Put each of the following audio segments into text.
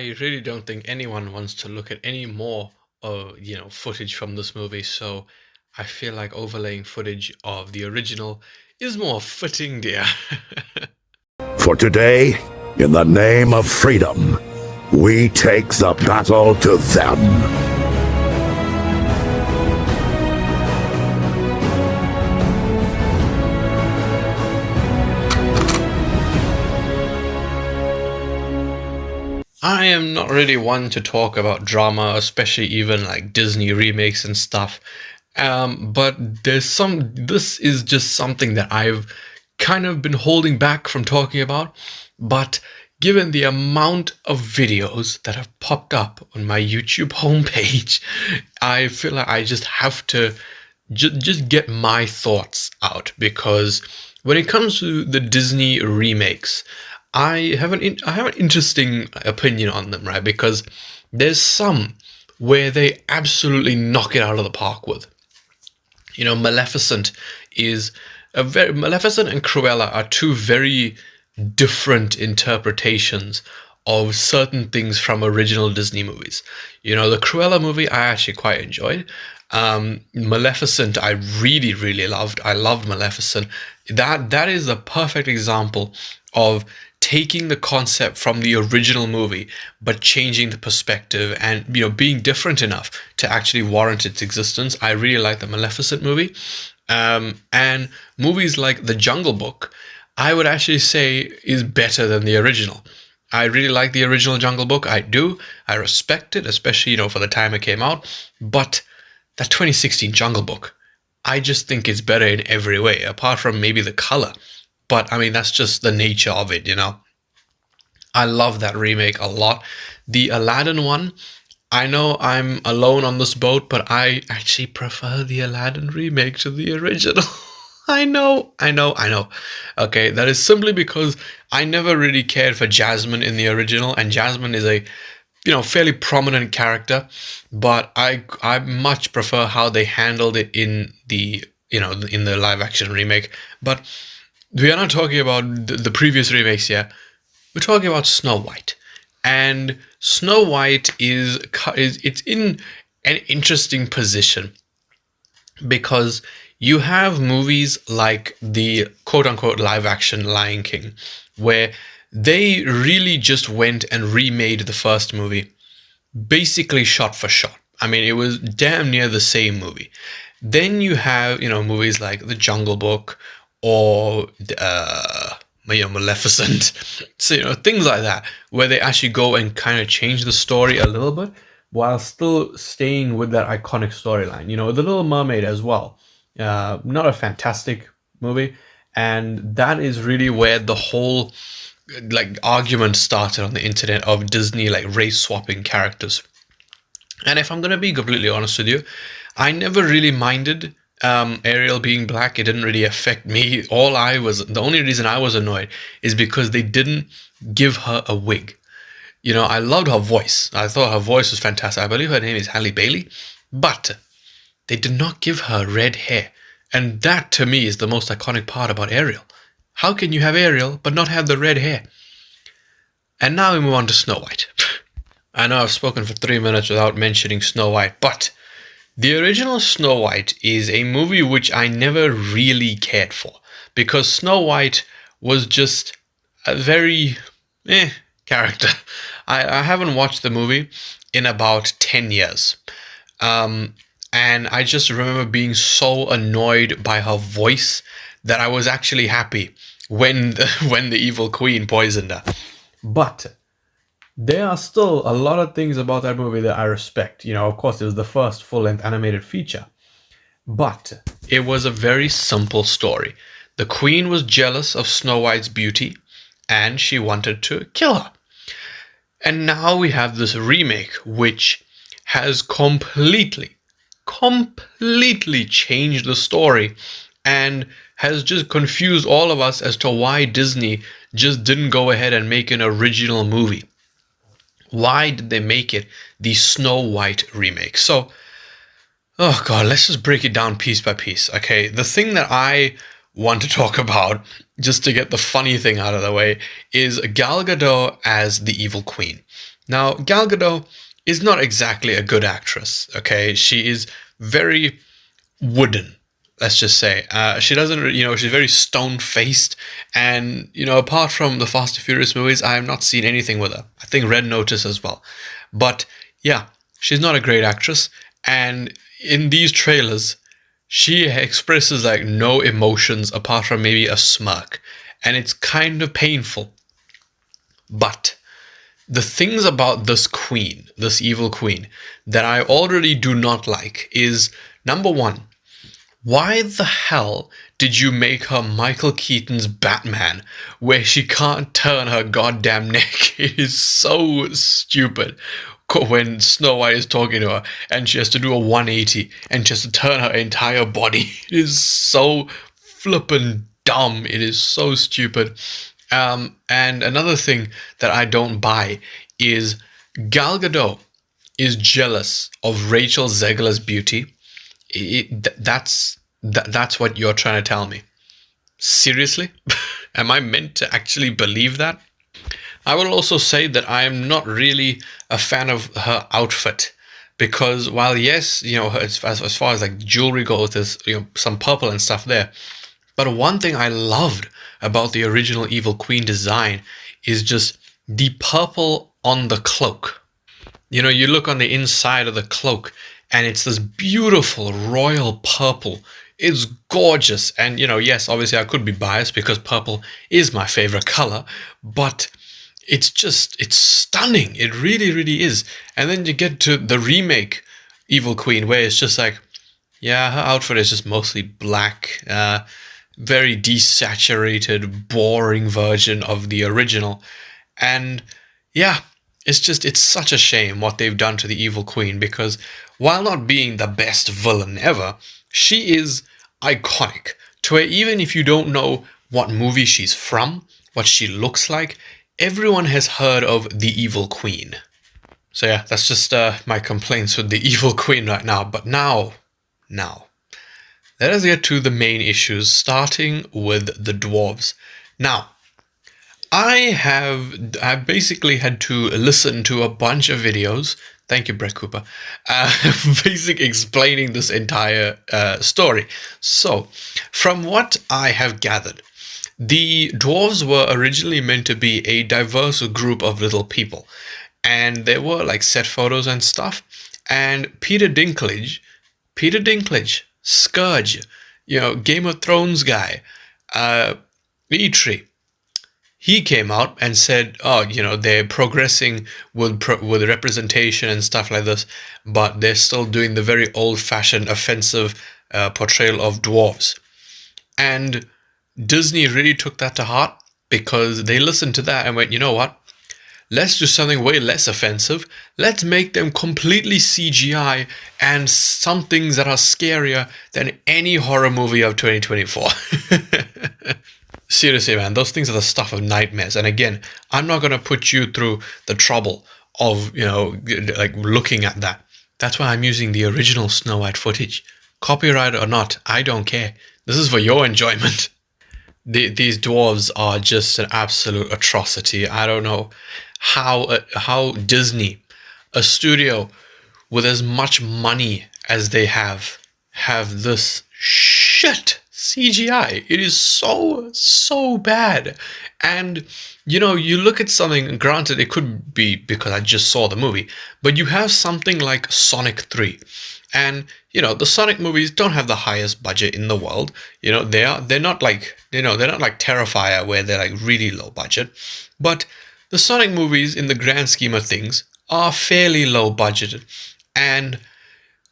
I really don't think anyone wants to look at any more, footage from this movie. So I feel like overlaying footage of the original is more fitting, dear. For today, in the name of freedom, we take the battle to them. I am not really one to talk about drama, especially even like Disney remakes and stuff. But this is just something that I've kind of been holding back from talking about. But given the amount of videos that have popped up on my YouTube homepage, I feel like I just have to just get my thoughts out because when it comes to the Disney remakes, I have an interesting opinion on them, right? Because there's some where they absolutely knock it out of the park with. Maleficent is Maleficent and Cruella are two very different interpretations of certain things from original Disney movies. The Cruella movie I actually quite enjoyed. Maleficent I really really loved. I loved Maleficent. That is a perfect example of taking the concept from the original movie but changing the perspective and being different enough to actually warrant its existence. I really like the Maleficent movie. And movies like The Jungle Book, I would actually say is better than the original. I really like the original Jungle Book. I do. I respect it, especially, for the time it came out. But that 2016 Jungle Book, I just think it's better in every way, apart from maybe the color. But I mean, that's just the nature of it. I love that remake a lot. The Aladdin one, I know I'm alone on this boat, but I actually prefer the Aladdin remake to the original. I know. Okay, that is simply because I never really cared for Jasmine in the original, and Jasmine is a fairly prominent character, but I much prefer how they handled it in the in the live action remake. But we are not talking about the previous remakes here. We're talking about Snow White, and Snow White it's in an interesting position because you have movies like the quote unquote live action Lion King, where they really just went and remade the first movie, basically shot for shot. I mean, it was damn near the same movie. Then you have, movies like The Jungle Book or Maleficent. So, things like that, where they actually go and kind of change the story a little bit while still staying with that iconic storyline. The Little Mermaid as well. Not a fantastic movie. And that is really where the whole argument started on the internet of Disney race swapping characters. And if I'm going to be completely honest with you, I never really minded Ariel being black. It didn't really affect me. The only reason I was annoyed is because they didn't give her a wig. I loved her voice. I thought her voice was fantastic. I believe her name is Halle Bailey, but they did not give her red hair. And that to me is the most iconic part about Ariel. How can you have Ariel but not have the red hair? And now we move on to Snow White. I know I've spoken for 3 minutes without mentioning Snow White, but the original Snow White is a movie which I never really cared for because Snow White was just a very character. I haven't watched the movie in about 10 years. And I just remember being so annoyed by her voice that I was actually happy when the evil queen poisoned her. But there are still a lot of things about that movie that I respect. Of course, it was the first full-length animated feature. But it was a very simple story. The queen was jealous of Snow White's beauty, and she wanted to kill her. And now we have this remake, which has completely changed the story and has just confused all of us as to why Disney just didn't go ahead and make an original movie. Why did they make it the Snow White remake? So, oh God, let's just break it down piece by piece. Okay, the thing that I want to talk about, just to get the funny thing out of the way, is Gal Gadot as the evil queen. Now, Gal Gadot is not exactly a good actress, okay? She is very wooden, let's just say. She doesn't, she's very stone-faced, and, apart from the Fast and Furious movies, I have not seen anything with her. I think Red Notice as well. But, yeah, she's not a great actress, and in these trailers, she expresses, like, no emotions apart from maybe a smirk, and it's kind of painful. But the things about this queen, this evil queen, that I already do not like is, number one, why the hell did you make her Michael Keaton's Batman, where she can't turn her goddamn neck? It is so stupid. When Snow White is talking to her and she has to do a 180 and she has to turn her entire body. It is so flippin' dumb. It is so stupid. And another thing that I don't buy is Gal Gadot is jealous of Rachel Zegler's beauty. That's what you're trying to tell me. Seriously? Am I meant to actually believe that? I will also say that I am not really a fan of her outfit, because while yes, as far as like jewelry goes, there's some purple and stuff there. But one thing I loved about the original Evil Queen design is just the purple on the cloak. You look on the inside of the cloak and it's this beautiful royal purple. It's gorgeous. And, yes, obviously I could be biased because purple is my favorite color, but it's stunning. It really, really is. And then you get to the remake Evil Queen, where it's just like, yeah, her outfit is just mostly black, very desaturated, boring version of the original. And yeah, it's such a shame what they've done to the Evil Queen, because while not being the best villain ever, she is iconic to where even if you don't know what movie she's from, what she looks like, everyone has heard of the Evil Queen. So yeah, that's just my complaints with the Evil Queen right now. But now, let us get to the main issues, starting with the dwarves. Now, I've basically had to listen to a bunch of videos. Thank you, Brett Cooper. Basically explaining this entire story. So, from what I have gathered, the dwarves were originally meant to be a diverse group of little people, and there were like set photos and stuff. And Peter Dinklage, Scourge, Game of Thrones guy, Eitri, he came out and said, oh, they're progressing with representation and stuff like this, but they're still doing the very old-fashioned, offensive portrayal of dwarves. And Disney really took that to heart, because they listened to that and went, you know what? Let's do something way less offensive. Let's make them completely CGI and some things that are scarier than any horror movie of 2024. Seriously, man, those things are the stuff of nightmares. And again, I'm not going to put you through the trouble of, like looking at that. That's why I'm using the original Snow White footage. Copyright or not, I don't care. This is for your enjoyment. These dwarves are just an absolute atrocity. I don't know how Disney, a studio with as much money as they have this shit CGI. It is so bad. And you look at something, granted it could be because I just saw the movie, but you have something like Sonic 3. And the Sonic movies don't have the highest budget in the world. They're not like Terrifier, where they're like really low budget. But the Sonic movies, in the grand scheme of things, are fairly low budgeted. And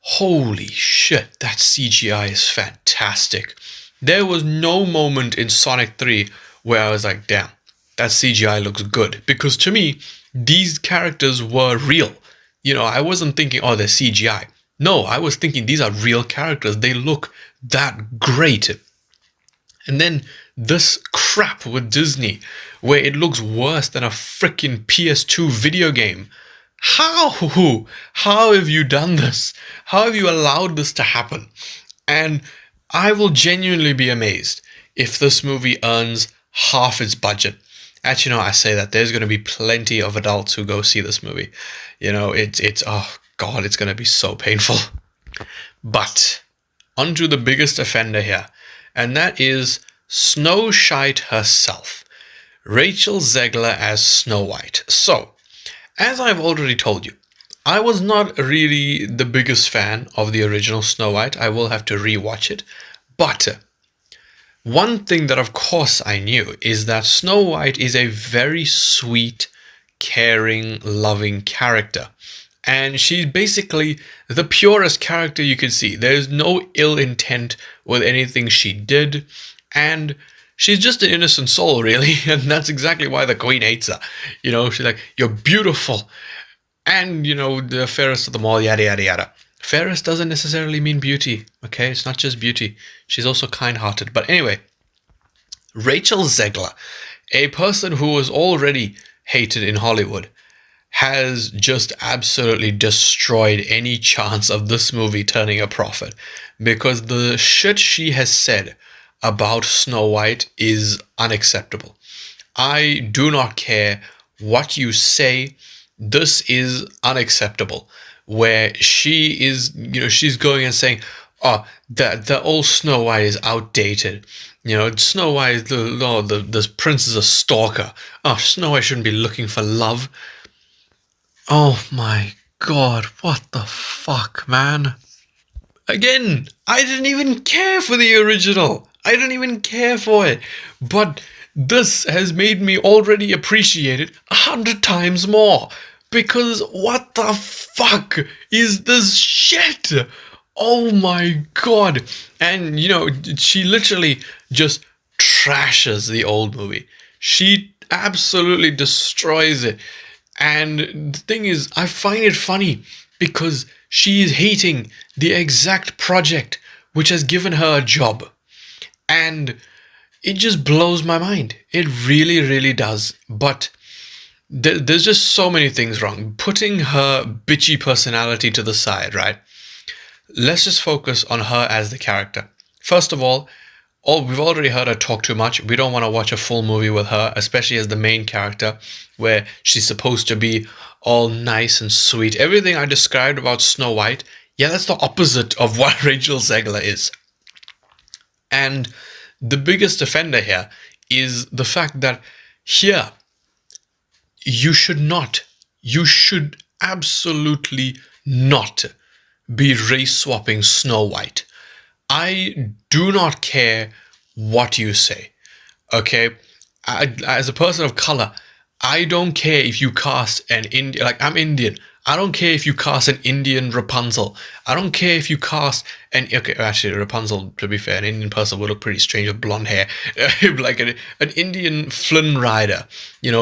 holy shit, that CGI is fantastic. There was no moment in Sonic 3 where I was like, damn, that CGI looks good. Because to me, these characters were real. I wasn't thinking, oh, they're CGI. No, I was thinking these are real characters. They look that great. And then this crap with Disney, where it looks worse than a freaking PS2 video game. How have you done this? How have you allowed this to happen? And I will genuinely be amazed if this movie earns half its budget. Actually, no, I say that there's going to be plenty of adults who go see this movie. It's oh God, it's going to be so painful. But onto the biggest offender here, and that is Snow Shite herself, Rachel Zegler as Snow White. So, as I've already told you, I was not really the biggest fan of the original Snow White. I will have to rewatch it. But one thing that, of course, I knew is that Snow White is a very sweet, caring, loving character. And she's basically the purest character you can see. There's no ill intent with anything she did. And she's just an innocent soul, really. And that's exactly why the Queen hates her. She's like, you're beautiful. And, the fairest of them all, yada, yada, yada. Fairest doesn't necessarily mean beauty, okay? It's not just beauty. She's also kind-hearted. But anyway, Rachel Zegler, a person who was already hated in Hollywood, has just absolutely destroyed any chance of this movie turning a profit. Because the shit she has said about Snow White is unacceptable. I do not care what you say. This is unacceptable. Where she is, she's going and saying, oh, the old Snow White is outdated. Snow White, the prince is a stalker. Oh, Snow White shouldn't be looking for love. Oh my God, what the fuck, man? Again, I didn't even care for the original. I didn't even care for it. But this has made me already appreciate it 100 times more. Because what the fuck is this shit? Oh my God. And, she literally just trashes the old movie. She absolutely destroys it. And the thing is, I find it funny because she is hating the exact project which has given her a job. And it just blows my mind. It really, really does. But there's just so many things wrong. Putting her bitchy personality to the side, right? Let's just focus on her as the character. First of all, we've already heard her talk too much. We don't want to watch a full movie with her, especially as the main character, where she's supposed to be all nice and sweet. Everything I described about Snow White, yeah, that's the opposite of what Rachel Zegler is. And the biggest offender here is the fact that here, you should absolutely not be race swapping Snow White. I do not care what you say, okay? As a person of color, I don't care if you cast an Indian, like I'm Indian. I don't care if you cast an Indian Rapunzel. I don't care if you cast actually Rapunzel, to be fair, an Indian person would look pretty strange with blonde hair. Like an Indian Flynn Rider,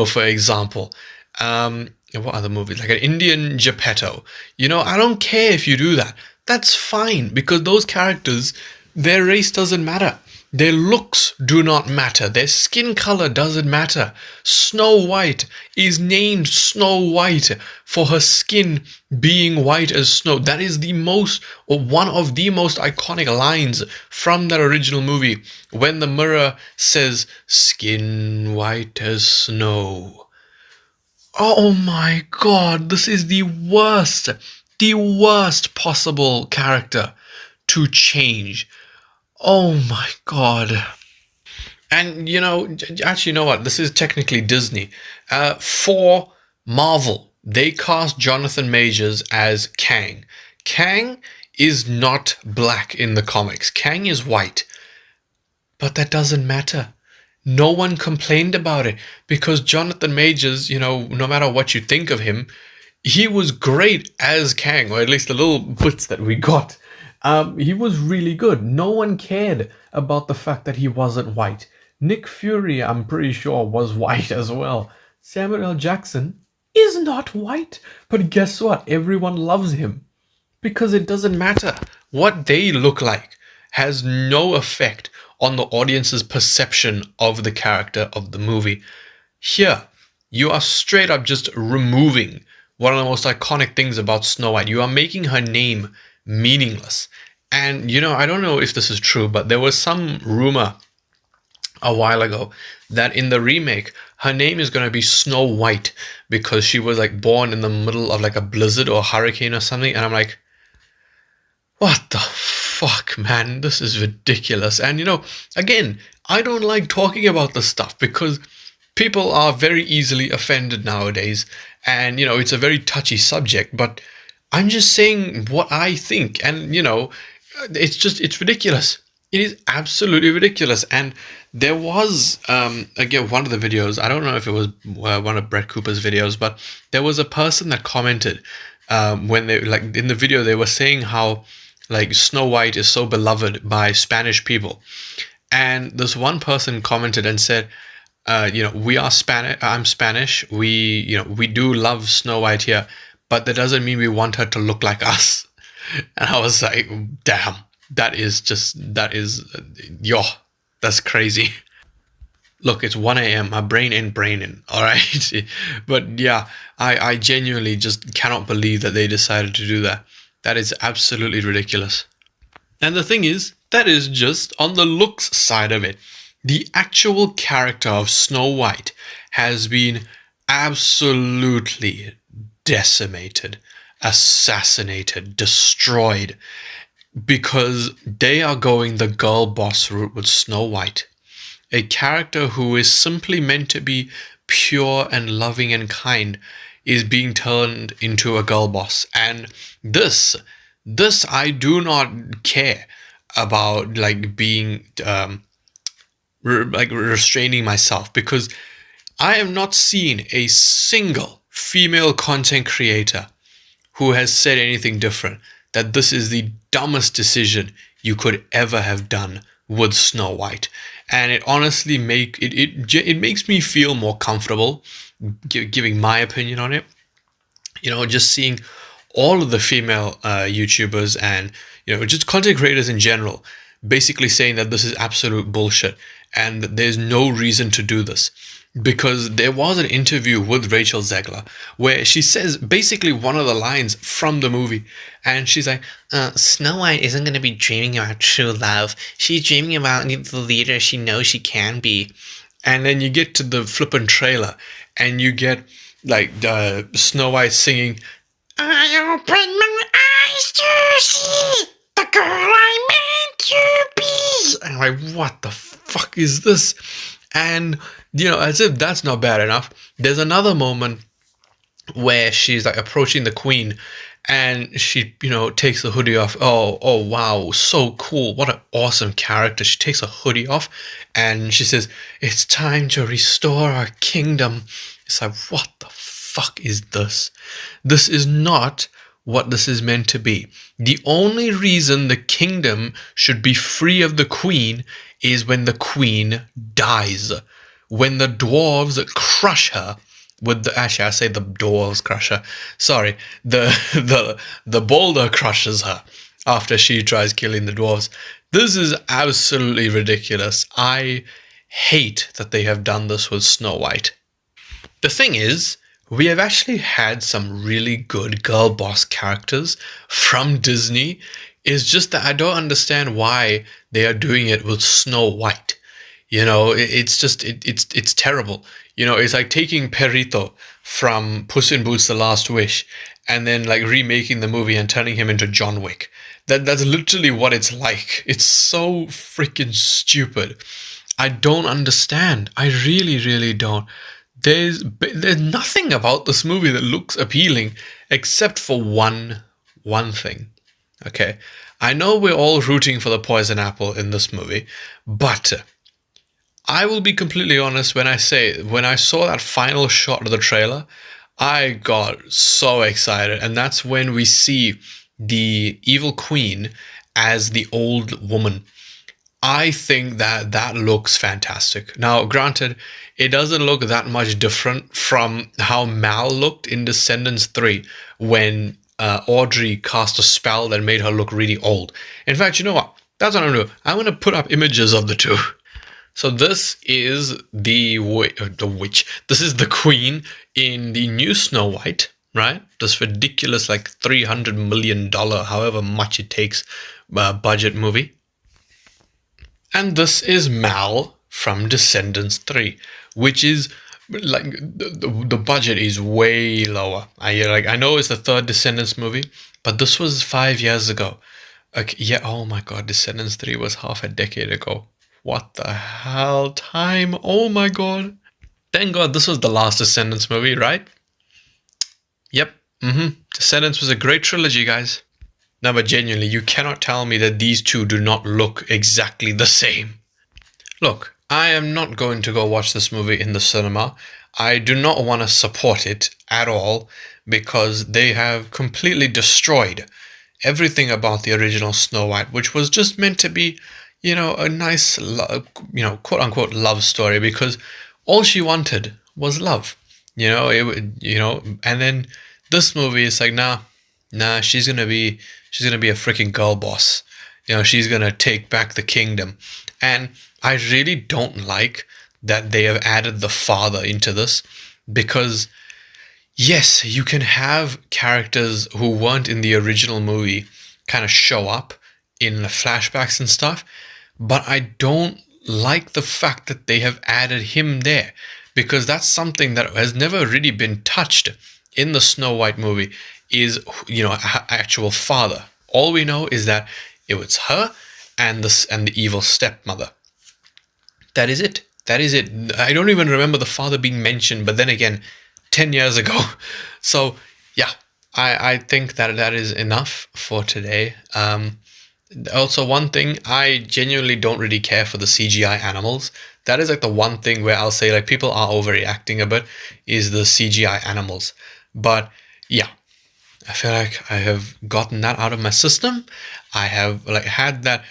for example. What other movies? Like an Indian Geppetto. I don't care if you do that. That's fine, because those characters, their race doesn't matter. Their looks do not matter. Their skin color doesn't matter. Snow White is named Snow White for her skin being white as snow. That is one of the most iconic lines from that original movie, when the mirror says, "Skin white as snow." Oh my God, this is the worst possible character to change. Oh my God. And actually, you know what? This is technically Disney. For Marvel, they cast Jonathan Majors as Kang. Kang is not black in the comics. Kang is white. But that doesn't matter. No one complained about it because Jonathan Majors, no matter what you think of him, he was great as Kang, or at least the little bits that we got. He was really good. No one cared about the fact that he wasn't white. Nick Fury, I'm pretty sure, was white as well. Samuel L. Jackson is not white. But guess what? Everyone loves him. Because it doesn't matter. What they look like has no effect on the audience's perception of the character of the movie. Here, you are straight up just removing one of the most iconic things about Snow White. You are making her name meaningless. And, I don't know if this is true, but there was some rumor a while ago that in the remake, her name is going to be Snow White because she was like born in the middle of like a blizzard or a hurricane or something. And I'm like, what the fuck, man? This is ridiculous. And again, I don't like talking about this stuff because people are very easily offended nowadays. And, it's a very touchy subject, but I'm just saying what I think. And, it's ridiculous. It is absolutely ridiculous. And there was, again, one of the videos, I don't know if it was one of Brett Cooper's videos, but there was a person that commented when they, like, in the video, they were saying how, like, Snow White is so beloved by Spanish people. And this one person commented and said, we are Spanish. I'm Spanish. We do love Snow White here, but that doesn't mean we want her to look like us. And I was like, damn, that's crazy. Look, it's 1 a.m. My brain ain't braining, all right? But yeah, I genuinely just cannot believe that they decided to do that. That is absolutely ridiculous. And the thing is, that is just on the looks side of it. The actual character of Snow White has been absolutely decimated, assassinated, destroyed, because they are going the girl boss route with Snow White. A character who is simply meant to be pure and loving and kind is being turned into a girl boss. And this I do not care about, like, being restraining myself, because I have not seen a single female content creator who has said anything different, that this is the dumbest decision you could ever have done with Snow White. And it honestly makes me feel more comfortable giving my opinion on it. Just seeing all of the female YouTubers and just content creators in general basically saying that this is absolute bullshit and that there's no reason to do this. Because there was an interview with Rachel Zegler where she says basically one of the lines from the movie, and she's like, Snow White isn't going to be dreaming about true love. She's dreaming about the leader she knows she can be. And then you get to the flippin' trailer and you get like Snow White singing, I open my eyes to see the girl I meant to be. And I'm like, what the fuck is this? And as if that's not bad enough, there's another moment where she's like approaching the queen and she, takes the hoodie off. Oh, wow, so cool. What an awesome character. She takes a hoodie off and she says, it's time to restore our kingdom. It's like, what the fuck is this? This is not what this is meant to be. The only reason the kingdom should be free of the queen is when the queen dies. When the dwarves crush her with the, actually I say the dwarves crush her. Sorry, the boulder crushes her after she tries killing the dwarves. This is absolutely ridiculous. I hate that they have done this with Snow White. The thing is, we have actually had some really good girl boss characters from Disney. It's just that I don't understand why they are doing it with Snow White. It's terrible. It's like taking Perito from Puss in Boots: The Last Wish and then like remaking the movie and turning him into John Wick. That's literally what it's like. It's so freaking stupid. I don't understand. I really, really don't. There's nothing about this movie that looks appealing except for one thing. Okay, I know we're all rooting for the poison apple in this movie, but I will be completely honest when I say, when I saw that final shot of the trailer, I got so excited. And that's when we see the evil queen as the old woman. I think that looks fantastic. Now, granted, it doesn't look that much different from how Mal looked in Descendants 3 when Audrey cast a spell that made her look really old. In fact, you know what? That's what I'm going to do. I'm going to put up images of the two. So this is the witch. This is the queen in the new Snow White, right? This ridiculous, like $300 million, however much it takes, budget movie. And this is Mal from Descendants 3, which is like the budget is way lower. I know it's the third Descendants movie, but this was 5 years ago. Okay, yeah. Oh my God, Descendants 3 was half a decade ago. What the hell? Time. Oh my God. Thank God this was the last Descendants movie, right? Yep. Descendants was a great trilogy, guys. No, but genuinely, you cannot tell me that these two do not look exactly the same. Look, I am not going to go watch this movie in the cinema. I do not want to support it at all because they have completely destroyed everything about the original Snow White, which was just meant to be, a nice, quote unquote love story because all she wanted was love. And then this movie is like, nah, she's gonna be a freaking girl boss. She's gonna take back the kingdom. And I really don't like that they have added the father into this because yes, you can have characters who weren't in the original movie kind of show up in the flashbacks and stuff, but I don't like the fact that they have added him there because that's something that has never really been touched in the Snow White movie is actual father. All we know is that it was her and the evil stepmother. That is it. That is it. I don't even remember the father being mentioned, but then again, 10 years ago. So yeah, I think that is enough for today. Also, one thing, I genuinely don't really care for the CGI animals. That is like the one thing where I'll say like people are overreacting a bit is the CGI animals. But yeah, I feel like I have gotten that out of my system. I have like had that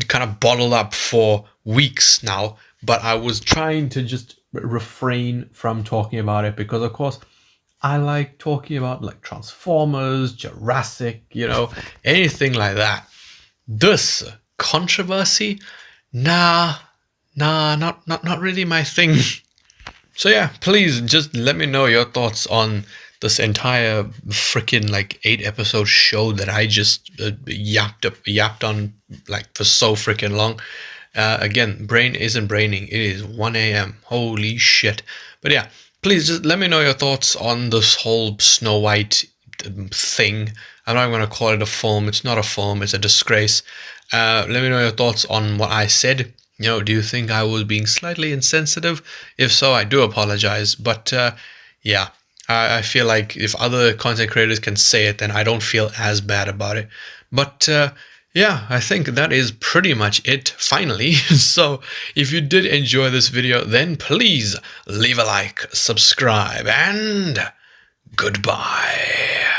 kind of bottled up for weeks now, but I was trying to just refrain from talking about it because of course I like talking about like Transformers, Jurassic, anything like that. This controversy, not really my thing. So yeah, please just let me know your thoughts on this entire freaking like 8 episode show that I just yapped on like for so freaking long. Again, brain isn't braining. It is 1 a.m. Holy shit. But yeah, please just let me know your thoughts on this whole Snow White thing. I'm not going to call it a film. It's not a film. It's a disgrace. Let me know your thoughts on what I said. Do you think I was being slightly insensitive? If so, I do apologize. But yeah, I feel like if other content creators can say it, then I don't feel as bad about it. But yeah, I think that is pretty much it finally. So if you did enjoy this video, then please leave a like, subscribe, and goodbye.